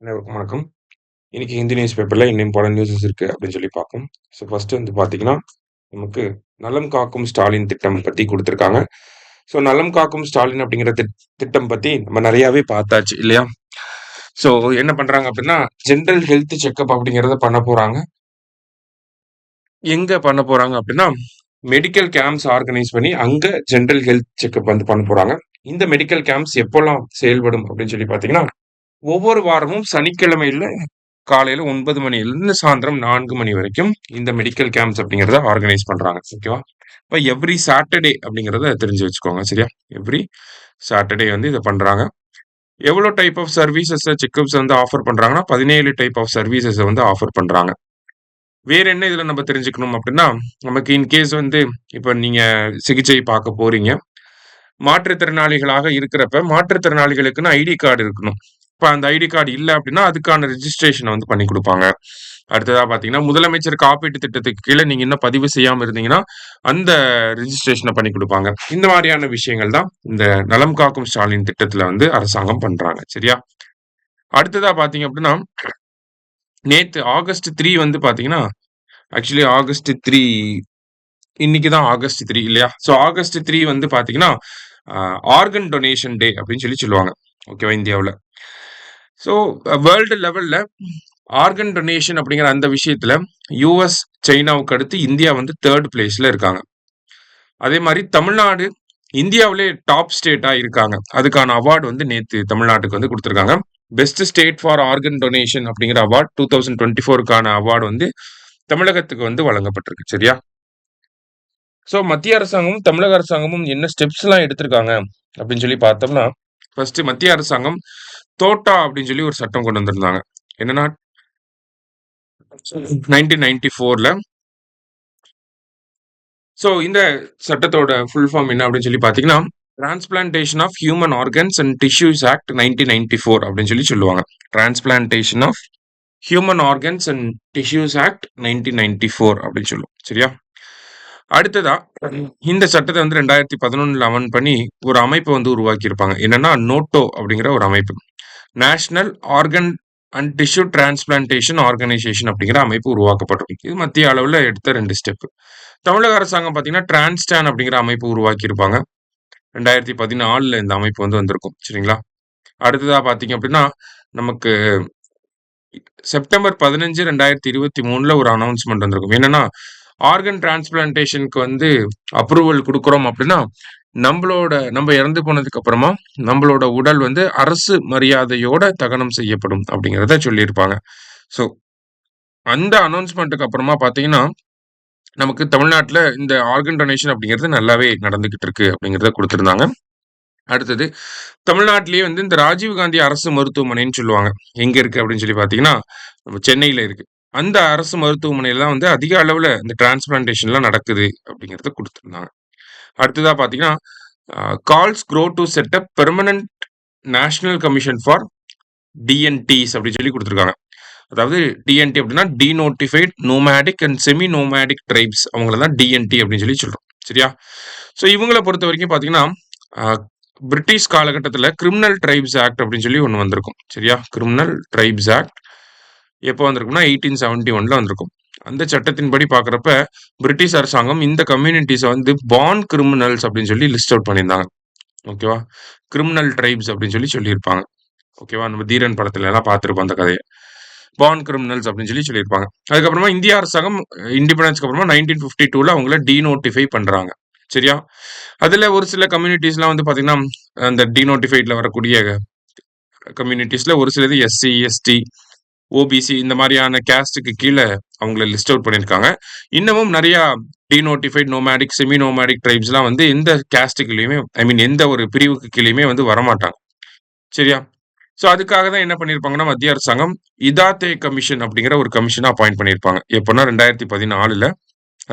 அனைவருக்கும் வணக்கம். இன்னைக்கு ஹிந்தி நியூஸ் பேப்பர்ல என்ன இம்பார்ட்டன்ட் நியூஸஸ் இருக்கு அப்படின்னு சொல்லி பார்ப்போம். ஃபர்ஸ்ட் வந்து பார்த்தீங்கன்னா, நமக்கு நலம் காக்கும் ஸ்டாலின் திட்டம் பத்தி குடுத்திருக்காங்க. நலம் காக்கும் ஸ்டாலின் அப்படிங்கிற திட்டம் பத்தி நம்ம நெறையாவே பார்த்தாச்சு இல்லையா? ஸோ என்ன பண்றாங்க அப்படின்னா, ஜெனரல் ஹெல்த் செக்கப் அப்படிங்கிறத பண்ண போறாங்க. எங்க பண்ண போறாங்க அப்படின்னா, மெடிக்கல் கேம்ப்ஸ் ஆர்கனைஸ் பண்ணி அங்க ஜெனரல் ஹெல்த் செக்கப் வந்து பண்ண போறாங்க. இந்த மெடிக்கல் கேம்ப்ஸ் எப்போலாம் செயல்படும் அப்படின்னு சொல்லி பார்த்தீங்கன்னா, ஒவ்வொரு வாரமும் சனிக்கிழமையில காலையில 9 மணியிலிருந்து சாயந்திரம் 4 மணி வரைக்கும் இந்த மெடிக்கல் கேம்ப்ஸ் அப்படிங்கிறத ஆர்கனைஸ் பண்றாங்க. ஓகேவா? இப்ப எவ்ரி சாட்டர்டே அப்படிங்கிறத தெரிஞ்சு வச்சுக்கோங்க. சரியா? எவ்ரி சாட்டர்டே வந்து இத பண்றாங்க. எவ்வளோ டைப் ஆஃப் சர்வீசஸ் செக்கப்ஸ் வந்து ஆஃபர் பண்றாங்கன்னா, 17 டைப் ஆஃப் சர்வீசஸ வந்து ஆஃபர் பண்றாங்க. வேற என்ன இதுல நம்ம தெரிஞ்சுக்கணும் அப்படின்னா, நமக்கு இன் கேஸ் வந்து இப்ப நீங்க சிகிச்சை பார்க்க போறீங்க. மாற்றுத்திறனாளிகளாக இருக்கிறப்ப, மாற்றுத்திறனாளிகளுக்குன்னு ஐடி கார்டு இருக்கணும். இப்ப அந்த ஐடி கார்டு இல்ல அப்படின்னா, அதுக்கான ரிஜிஸ்ட்ரேஷன வந்து பண்ணி குடுப்பாங்க. அடுத்ததா பார்த்தீங்கன்னா, முதலமைச்சர் காப்பீட்டு திட்டத்துக்கு கீழ நீங்க இன்னும் பதிவு செய்யாம இருந்தீங்கன்னா, அந்த ரிஜிஸ்ட்ரேஷன பண்ணி குடுப்பாங்க. இந்த மாரியான விஷயங்கள் தான் இந்த நலம் காக்கும் ஸ்டாலின் திட்டத்துல வந்து அரசாங்கம் பண்றாங்க. சரியா? அடுத்ததா பார்த்தீங்க அப்படின்னா, நேத்து ஆகஸ்ட் 3 வந்து பார்த்தீங்கன்னா, ஆக்சுவலி ஆகஸ்ட் 3 இன்னைக்கு தான் ஆகஸ்ட் 3 இல்லையா? ஆகஸ்ட் 3 வந்து பார்த்தீங்கன்னா, அ ஆர்கன் டொனேஷன் டே அப்படின்னு சொல்லுவாங்க. ஓகேவா? இந்தியாவுல. ஸோ வேர்ல்டு லெவல்ல ஆர்கன் டொனேஷன் அப்படிங்கிற அந்த விஷயத்துல யுஎஸ், சைனாவுக்கு அடுத்து இந்தியா வந்து 3 பிளேஸ்ல இருக்காங்க. அதே மாரி தமிழ்நாடு இந்தியாவிலே டாப் ஸ்டேட்டா இருக்காங்க. அதுக்கான அவார்ட் வந்து நேத்து தமிழ்நாட்டுக்கு வந்து குடுத்திருக்காங்க. Best state for organ donation அப்படிங்கிற அவார்ட் 2024க்கான அவார்ட் வந்து தமிழகத்துக்கு வந்து வழங்கப்பட்டிருக்கு. சரியா? மத்திய அரசாங்கமும், தமிழக அரசாங்கமும் என்ன ஸ்டெப்ஸ்லாம் எடுத்திருக்காங்க அப்படின்னு சொல்லி பார்த்தோம்னா, ஃபர்ஸ்ட் மத்திய அரசாங்கம் தோட்டா அப்படின்னு சொல்லி ஒரு சட்டம் கொண்டு வந்திருந்தாங்க. என்னன்னா 1994ல இந்த சட்டத்தோட ஃபுல் ஃபார்ம் என்ன அப்படின்னு சொல்லி பார்த்தீங்கன்னா, transplantation of human organs and tissues act 1994 அப்படின்னு சொல்லுவாங்க. Transplantation of human organs and tissues act 1994 அப்படின்னு சொல்லுவோம். சரியா? அடுத்ததா இந்த சட்டத்தை வந்து 2011ல அமெண்ட் பண்ணி ஒரு அமைப்பை வந்து உருவாக்கியிருப்பாங்க. என்னன்னா நோட்டோ அப்படிங்கிற ஒரு அமைப்பு. National organ and tissue transplantation organisation அப்படிங்கிற அமைப்பு உருவாக்கப்பட்டிருக்கு. இது மத்திய அளவுல எடுத்த 2 ஸ்டெப். தமிழக அரசாங்கம் பார்த்தீங்கன்னா, டிரான்ஸ்டான் அப்படிங்கிற அமைப்பு உருவாக்கியிருப்பாங்க. 2014ல இந்த அமைப்பு வந்து வந்திருக்கும். சரிங்களா? அடுத்ததா பார்த்தீங்க அப்படின்னா, நமக்கு செப்டம்பர் 15, 2023ல ஒரு அனௌன்ஸ்மென்ட் வந்திருக்கும். என்னன்னா, ஆர்கன் டிரான்ஸ்பிளான்டேஷனுக்கு வந்து அப்ரூவல் குடுக்குறோம் அப்படின்னா, நம்ம இறந்து போனதுக்கு அப்புறமா, நம்மளோட உடல் வந்து அரசு மரியாதையோட தகனம் செய்யப்படும் அப்படிங்கிறத சொல்லியிருப்பாங்க. ஸோ, அந்த அனௌன்ஸ்மென்ட்க்கு அப்புறமா பார்த்தீங்கன்னா, நமக்கு தமிழ்நாட்டுல இந்த ஆர்கன் டொனேஷன் அப்படிங்கிறது நல்லாவே நடந்துகிட்டு இருக்கு அப்படிங்கிறத குடுத்திருந்தாங்க. அடுத்தது தமிழ்நாட்டிலேயே வந்து இந்த ராஜீவ் காந்தி அரசு மருத்துவமனைன்னு சொல்லுவாங்க. எங்க இருக்கு அப்படின்னு சொல்லி பார்த்தீங்கன்னா, நம்ம சென்னையில இருக்கு. அந்த அரசு மருத்துவமனையில தான் வந்து அதிக அளவுல இந்த டிரான்ஸ்பிளான்டேஷன்லாம் நடக்குது அப்படிங்கிறத குடுத்திருந்தாங்க. அடுத்ததா பார்த்தீங்கன்னா, calls grow to set up permanent national commission for DNTs அப்படின்னு சொல்லி குடுத்திருக்காங்க. அதாவது டிஎன்டி அப்படின்னா denotified nomadic and semi nomadic tribes அவங்கள தான் டிஎன்டி அப்படின்னு சொல்றோம். சரியா? இவங்கள பொறுத்தவரைக்கும் பார்த்தீங்கன்னா, அ பிரிட்டிஷ் காலகட்டத்தில கிரிமினல் ட்ரைப்ஸ் ஆக்ட் அப்படின்னு சொல்லி ஒண்ணு வந்திருக்கும். சரியா? கிரிமினல் ட்ரைப்ஸ் ஆக்ட் எப்போ வந்திருக்கும்னா 1871ல வந்திருக்கும். அந்த சட்டத்தின்படி பார்க்குறப்ப, பிரிட்டிஷ் அரசாங்கம் இந்த கம்யூனிட்டீஸ வந்து பார்ன் கிரிமினல்ஸ் அப்படின்னு சொல்லி லிஸ்ட் அவுட் பண்ணியிருந்தாங்க. ஓகேவா? கிரிமினல் ட்ரைப்ஸ் அப்படின்னு சொல்லியிருப்பாங்க. ஓகேவா? நம்ம தீரன் படத்துல எல்லாம் பார்த்திருப்போம் அந்த கதைய. பார்ன் கிரிமினல்ஸ் அப்படின்னு சொல்லியிருப்பாங்க. அதுக்கப்புறமா இந்திய அரசாங்கம் இண்டிபெண்டன்ஸ்க்கு அப்புறமா 1952ல அவங்கள டிநோட்டிஃபை பண்றாங்க. சரியா? அதுல ஒரு சில கம்யூனிட்டீஸ்லாம் வந்து பார்த்தீங்கன்னா, அந்த டிநோட்டிஃபைட்ல வரக்கூடிய கம்யூனிட்டீஸ்ல ஒரு சிலது எஸ்சி, எஸ்டி, ஓபிசி இந்த மாரியான கேஸ்ட்க்கு கீழ அவங்கள லிஸ்ட் அவுட் பண்ணியிருக்காங்க. இன்னமும் நெறையா டிநோட்டிஃபைட், நோமேடிக், செமி நோமேடிக் ட்ரைப்ஸ்லாம் வந்து எந்த கேஸ்ட்க்குலயுமே எந்த ஒரு பிரிவுக்கு கீழயுமே வந்து வரமாட்டாங்க. சரியா? அதுக்காக தான் என்ன பண்ணியிருப்பாங்கன்னா, மத்திய அரசாங்கம் இதாத்தே கமிஷன் அப்படிங்கிற ஒரு கமிஷன அப்பாயிண்ட் பண்ணியிருப்பாங்க. எப்போன்னா 2014ல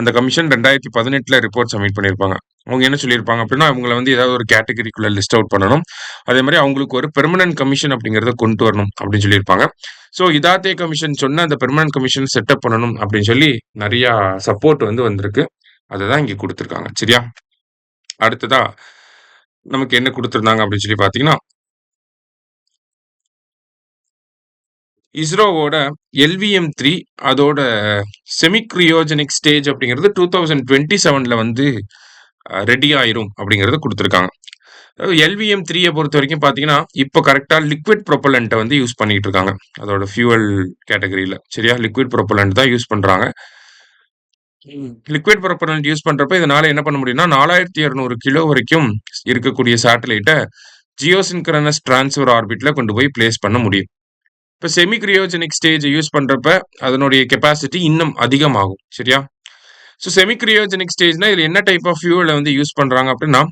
அந்த கமிஷன் 2018ல ரிப்போர்ட் சப்மிட் பண்ணியிருப்பாங்க. அவங்க என்ன சொல்லியிருப்பாங்க அப்படின்னா, அவங்கள வந்து ஏதாவது ஒரு கேட்டகரிக்குள்ள லிஸ்ட் அவுட் பண்ணணும். அதே மாரி அவங்களுக்கு ஒரு பெர்மனன்ட் கமிஷன் அப்படிங்கிறத கொண்டு வரணும் அப்படின்னு சொல்லியிருப்பாங்க. இதாத்தே கமிஷன் சொன்ன அந்த பெர்மனன்ட் கமிஷன் செட்டப் பண்ணணும் அப்படின்னு சொல்லி நெறையா சப்போர்ட் வந்து வந்திருக்கு. அததான் இங்க குடுத்திருக்காங்க. சரியா? அடுத்ததா நமக்கு என்ன குடுத்திருந்தாங்க அப்படின்னு சொல்லி பார்த்தீங்கன்னா இஸ்ரோவோட LVM-3 அதோட செமி கிரியோஜெனிக் ஸ்டேஜ் அப்படிங்கிறது 2027ல வந்து ரெடி ஆயிரும் அப்படிங்கறத கொடுத்திருக்காங்க. LVM-3 பொறுத்த வரைக்கும் பாத்தீங்கன்னா இப்போ கரெக்டா லிக்விட் ப்ரொபல்லண்ட்டை வந்து யூஸ் பண்ணிட்டு இருக்காங்க. அதோட ஃபியூவல் கேட்டகரியில சரியா லிக்விட் ப்ரொபல்லண்ட் தான் யூஸ் பண்றாங்க. லிக்விட் ப்ரொபல்லண்ட் யூஸ் பண்றப்ப இதனால என்ன பண்ண முடியும்னா 4200 கிலோ வரைக்கும் இருக்கக்கூடிய சேட்டலைட்டை ஜியோசின்க்ரனஸ் டிரான்ஸ்ஃபர் ஆர்பிட்ல கொண்டு போய் பிளேஸ் பண்ண முடியும். இப்போ செமி கிரியோஜெனிக் ஸ்டேஜ் யூஸ் பண்றப்ப அதனுடைய கெப்பாசிட்டி இன்னும் அதிகமாகும் சரியா. ஸோ செமி கிரியோஜெனிக் ஸ்டேஜ்னா இதுல என்ன டைப் ஆஃப் ஃபியூவலை வந்து யூஸ் பண்றாங்க அப்படின்னா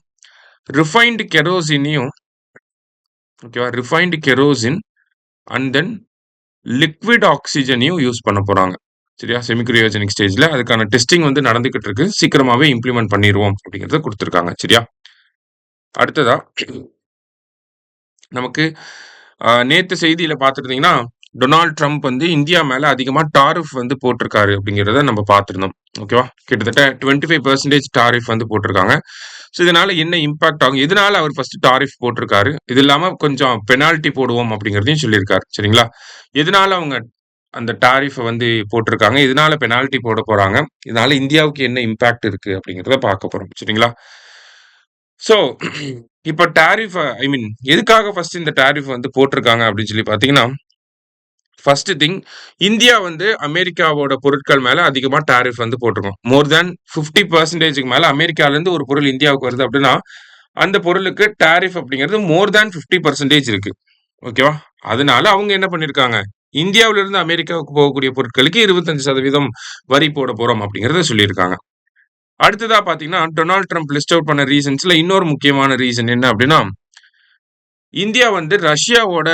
ரிஃபைன்டு கெரோசினையும் ஓகேவா refined kerosene and then liquid ஆக்சிஜனையும் யூஸ் பண்ண போறாங்க சரியா. செமி கிரியோஜெனிக் ஸ்டேஜ்ல அதுக்கான டெஸ்டிங் வந்து நடந்துகிட்டு இருக்கு. சீக்கிரமாவே இம்ப்ளிமெண்ட் பண்ணிடுவோம் அப்படிங்கறத கொடுத்திருக்காங்க சரியா. அடுத்ததா நமக்கு நேத்து செய்தியில பார்த்துருந்தீங்கன்னா டொனால்ட் ட்ரம்ப் வந்து இந்தியா மேல அதிகமா டாரிஃப் வந்து போட்டிருக்காரு அப்படிங்கிறத நம்ம பார்த்திருந்தோம் ஓகேவா. கிட்டத்தட்ட 25% டாரிஃப் வந்து போட்டிருக்காங்க. ஸோ இதனால என்ன இம்பாக்ட் ஆகும், எதனால அவர் ஃபர்ஸ்ட் டாரிஃப் போட்டிருக்காரு, இது இல்லாம கொஞ்சம் பெனால்டி போடுவோம் அப்படிங்கிறதையும் சொல்லியிருக்காரு சரிங்களா. எதனால அவங்க அந்த டாரிஃபை வந்து போட்டிருக்காங்க, இதனால பெனால்டி போட போறாங்க, இதனால இந்தியாவுக்கு என்ன இம்பாக்ட் இருக்கு அப்படிங்கிறத பார்க்க போறோம் சரிங்களா. ஸோ இப்போ டாரிஃப் ஐ மீன் எதுக்காக ஃபர்ஸ்ட் இந்த டாரிஃப் வந்து போட்டிருக்காங்க அப்படின்னு சொல்லி பார்த்தீங்கன்னா ஃபர்ஸ்ட் திங் இந்தியா வந்து அமெரிக்காவோட பொருட்கள் மேல அதிகமா டாரிஃப் வந்து போட்டிருக்கோம். மோர் தேன் 50% மேல அமெரிக்கால இருந்து ஒரு பொருள் இந்தியாவுக்கு வருது அப்படின்னா அந்த பொருளுக்கு டாரிஃப் அப்படிங்கிறது மோர் தேன் 50% இருக்கு ஓகேவா. அதனால அவங்க என்ன பண்ணிருக்காங்க, இந்தியாவில இருந்து அமெரிக்காவுக்கு போகக்கூடிய பொருட்களுக்கு 25% வரி போட போறோம் அப்படிங்கறத சொல்லியிருக்காங்க. அடுத்ததா பாத்தீங்கன்னா டொனால்ட் ட்ரம்ப் லிஸ்ட் அவுட் பண்ண ரீசன்ஸ்ல இன்னொரு முக்கியமான ரீசன் என்ன அப்படின்னா இந்தியா வந்து ரஷ்யாவோட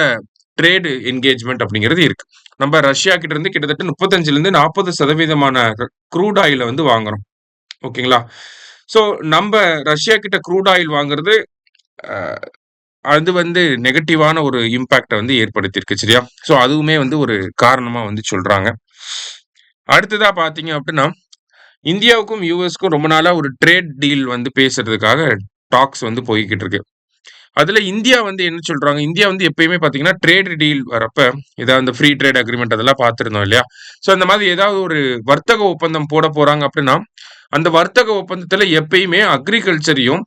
ட்ரேடு என்கேஜ்மெண்ட் அப்படிங்கிறது இருக்கு. நம்ம ரஷ்யா கிட்ட இருந்து கிட்டத்தட்ட 35% க்ரூட் ஆயில வந்து வாங்குறோம் ஓகேங்களா. ஸோ நம்ம ரஷ்யா கிட்ட க்ரூட் ஆயில் வாங்குறது அது வந்து நெகட்டிவான ஒரு இம்பாக்டை வந்து ஏற்படுத்தியிருக்கு சரியா. ஸோ அதுவுமே வந்து ஒரு காரணமா வந்து சொல்றாங்க. அடுத்ததா பாத்தீங்க அப்படின்னா இந்தியாவுக்கும் யூஎஸ்க்கும் ரொம்ப நாளா ஒரு ட்ரேட் டீல் வந்து பேசுறதுக்காக டாக்ஸ் வந்து போய்கிட்டு இருக்கு. அதுல இந்தியா வந்து என்ன சொல்றாங்க, இந்தியா வந்து எப்பயுமே பாத்தீங்கன்னா ட்ரேட் டீல் வரப்ப ஏதாவது அந்த ஃப்ரீ ட்ரேட் அக்ரிமெண்ட் அதெல்லாம் பார்த்திருந்தோம் இல்லையா. ஸோ அந்த மாதிரி ஏதாவது ஒரு வர்த்தக ஒப்பந்தம் போட போறாங்க அப்படின்னா அந்த வர்த்தக ஒப்பந்தத்துல எப்பயுமே அக்ரிகல்ச்சரையும்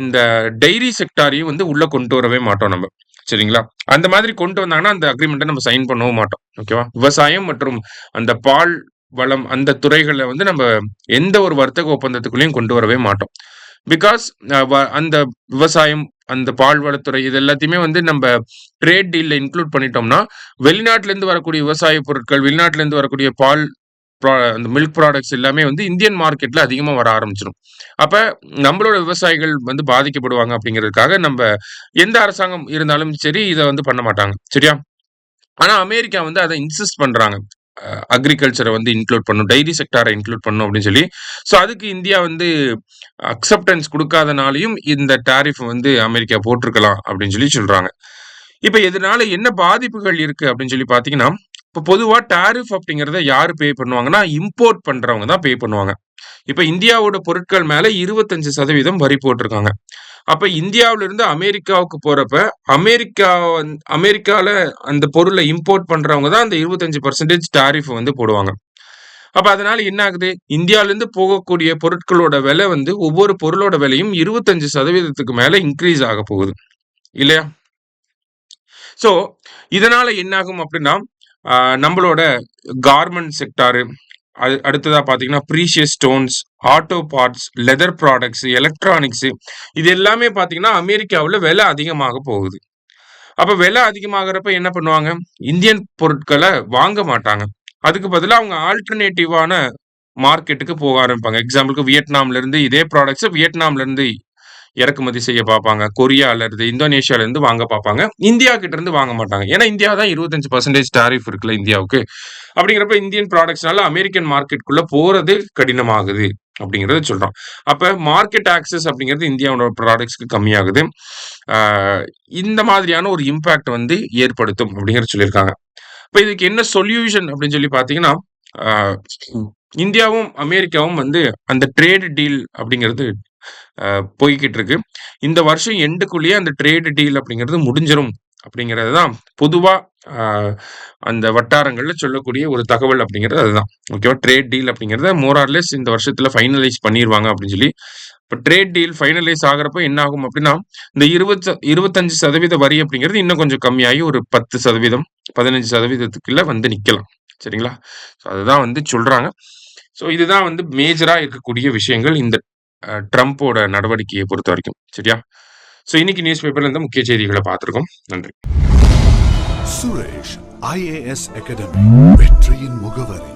இந்த டைரி செக்டாரையும் வந்து உள்ள கொண்டு வரவே மாட்டோம் நம்ம சரிங்களா. அந்த மாதிரி கொண்டு வந்தாங்கன்னா அந்த அக்ரிமெண்ட்டை நம்ம சைன் பண்ணவும் மாட்டோம் ஓகேவா. விவசாயம் மற்றும் அந்த பால் வளம் அந்த துறைகளை வந்து நம்ம எந்த ஒரு வர்த்தக ஒப்பந்தத்துக்குள்ளேயும் கொண்டு வரவே மாட்டோம். பிகாஸ் அந்த விவசாயம் அந்த பால்வளத்துறை இது எல்லாத்தையுமே வந்து நம்ம ட்ரேட் டீல்ல இன்க்ளூட் பண்ணிட்டோம்னா வெளிநாட்டுல இருந்து வரக்கூடிய விவசாய பொருட்கள், வெளிநாட்டுல இருந்து வரக்கூடிய பால் அந்த மில்க் ப்ராடக்ட்ஸ் எல்லாமே வந்து இந்தியன் மார்க்கெட்ல அதிகமா வர ஆரம்பிச்சிடும். அப்ப நம்மளோட விவசாயிகள் வந்து பாதிக்கப்படுவாங்க அப்படிங்கிறதுக்காக நம்ம எந்த அரசாங்கம் இருந்தாலும் சரி இதை வந்து பண்ண மாட்டாங்க சரியா. ஆனா அமெரிக்கா வந்து அதை இன்சிஸ்ட் பண்றாங்க, அக்ரிகல்ச்சரை வந்து இன்க்ளூட் பண்ணும், டைரி செக்டாரை இன்க்ளூட் பண்ணும் அப்படின்னு சொல்லி. ஸோ அதுக்கு இந்தியா வந்து அக்செப்டன்ஸ் கொடுக்காதனாலையும் இந்த டாரிஃப் வந்து அமெரிக்கா போட்டிருக்கலாம் அப்படின்னு சொல்லி சொல்றாங்க. இப்ப இதனால என்ன பாதிப்புகள் இருக்கு அப்படின்னு சொல்லி பாத்தீங்கன்னா இப்போ பொதுவா டாரிஃப் அப்படிங்கிறத யாரு பே பண்ணுவாங்கன்னா இம்போர்ட் பண்றவங்க தான் பே பண்ணுவாங்க. இப்ப இந்தியாவோட பொருட்கள் மேல 25% வரி போட்டிருக்காங்க. அப்ப இந்தியாவில இருந்து அமெரிக்காவுக்கு போறப்ப அமெரிக்கால அந்த பொருளை இம்போர்ட் பண்றவங்க தான் அந்த 25% டாரிஃப் வந்து போடுவாங்க. அப்ப அதனால என்ன ஆகுது, இந்தியால இருந்து போகக்கூடிய பொருட்களோட விலை வந்து ஒவ்வொரு பொருளோட விலையும் 25% மேல இன்க்ரீஸ் ஆக போகுது இல்லையா. சோ இதனால என்ன ஆகும் அப்படின்னா நம்மளோட கார்மெண்ட் செக்டாரு, அடுத்ததா பாத்தீங்கன்னா precious stones, auto parts, leather products, electronics இது எல்லாமே பாத்தீங்கன்னா அமெரிக்காவுல விலை அதிகமாக போகுது. அப்ப விலை அதிகமாகறப்ப என்ன பண்ணுவாங்க, இந்தியன் பொருட்களை வாங்க மாட்டாங்க. அதுக்கு பதிலா அவங்க ஆல்டர்னேட்டிவான மார்க்கெட்டுக்கு போக ஆரம்பிப்பாங்க. எக்ஸாம்பிளுக்கு வியட்நாம்ல இருந்து இதே ப்ராடக்ட்ஸ் வியட்நாம்ல இருந்து இறக்குமதி செய்ய பார்ப்பாங்க, கொரியால இருந்து இந்தோனேஷியால இருந்து வாங்க பார்ப்பாங்க, இந்தியா கிட்ட இருந்து வாங்க மாட்டாங்க. ஏன்னா இந்தியா தான் 25% டாரிஃப் இருக்குல்ல இந்தியாவுக்கு. அப்படிங்கிறப்ப இந்தியன் ப்ராடக்ட்ஸ்னால அமெரிக்கன் மார்க்கெட்டுக்குள்ள போறது கடினமாகுது அப்படிங்கறத சொல்றோம். அப்ப மார்க்கெட் ஆக்சஸ் அப்படிங்கிறது இந்தியாவோட ப்ராடக்ட்ஸ்க்கு கம்மியாகுது. இந்த மாதிரியான ஒரு இம்பாக்ட் வந்து ஏற்படுத்தும் அப்படிங்கறத சொல்லியிருக்காங்க. இப்ப இதுக்கு என்ன சொல்யூஷன் அப்படின்னு சொல்லி பாத்தீங்கன்னா இந்தியாவும் அமெரிக்காவும் வந்து அந்த ட்ரேட் டீல் அப்படிங்கிறது போய்கிட்டு இருக்கு. இந்த வருஷம் எண்டுக்குள்ளேயே அந்த ட்ரேட் டீல் அப்படிங்கிறது முடிஞ்சிரும் அப்படிங்கிறது தான் பொதுவா ஆ அந்த வட்டாரங்கள்ல சொல்லக்கூடிய ஒரு தகவல் அப்படிங்கிறது அதுதான். ஓகேவா? ட்ரேட் டீல் அப்படிங்கிறத மோர் ஆர் லெஸ் இந்த வருஷத்துல ஃபைனலைஸ் பண்ணிருவாங்க அப்படின்னு சொல்லி. இப்ப ட்ரேட் டீல் ஃபைனலைஸ் ஆகுறப்ப என்ன ஆகும் அப்படின்னா, இந்த 25% வரி அப்படிங்கிறது இன்னும் கொஞ்சம் கம்மியாகி ஒரு 10%, 15%க்குள்ள வந்து நிக்கலாம். சரிங்களா? ஸோ அதுதான் வந்து சொல்றாங்க. ஸோ இதுதான் வந்து மேஜரா இருக்கக்கூடிய விஷயங்கள் இந்த ட்ரம்போட நடவடிக்கையை பொறுத்தவரைக்கும். சரியா? ஸோ இன்னைக்கு நியூஸ் பேப்பர்ல இந்த முக்கிய செய்திகள பார்த்திருக்கோம். நன்றி. சுரேஷ் IAS அகாடமி வெற்றியின் முகவரி.